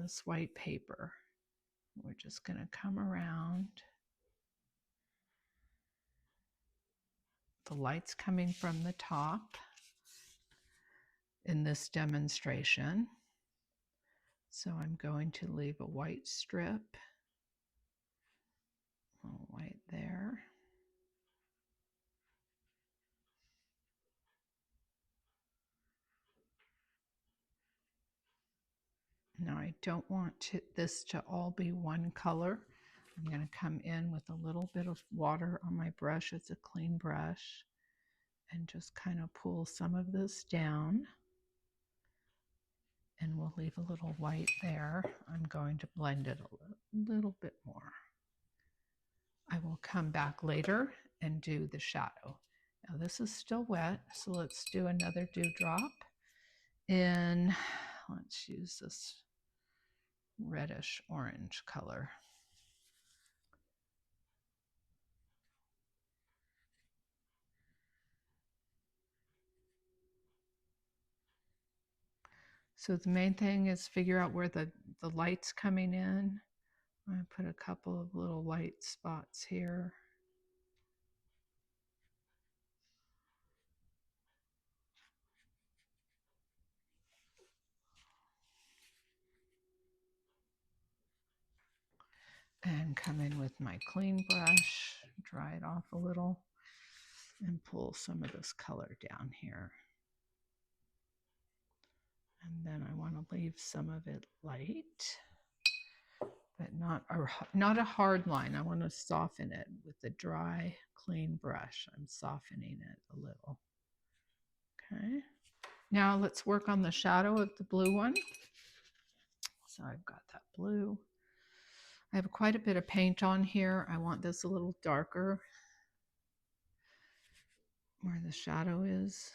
this white paper. We're just going to come around. The light's coming from the top in this demonstration. So I'm going to leave a white strip, a little white there. Now I don't want this to all be one color. I'm going to come in with a little bit of water on my brush. It's a clean brush. And just kind of pull some of this down. And we'll leave a little white there. I'm going to blend it a little bit more. I will come back later and do the shadow. Now this is still wet, so let's do another dewdrop. And let's use this reddish orange color. So the main thing is figure out where the light's coming in. I'm going to put a couple of little white spots here. And come in with my clean brush, dry it off a little, and pull some of this color down here. And then I want to leave some of it light, but not a hard line. I want to soften it with the dry, clean brush. I'm softening it a little. Okay. Now let's work on the shadow of the blue one. So I've got that blue. I have quite a bit of paint on here. I want this a little darker where the shadow is.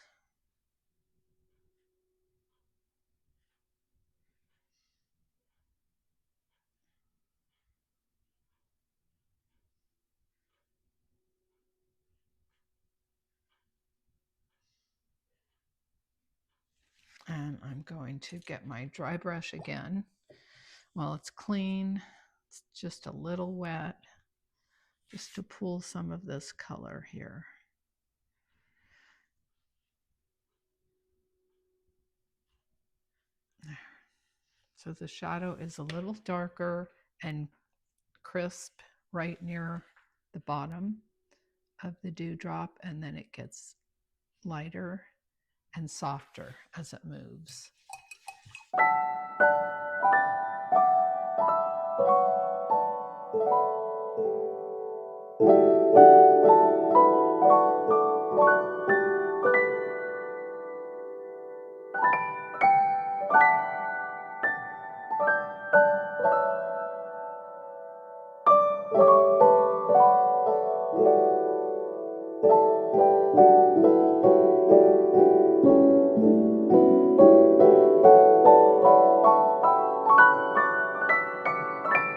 And I'm going to get my dry brush again. While it's clean, it's just a little wet, just to pull some of this color here. There. So the shadow is a little darker and crisp right near the bottom of the dewdrop, and then it gets lighter and softer as it moves.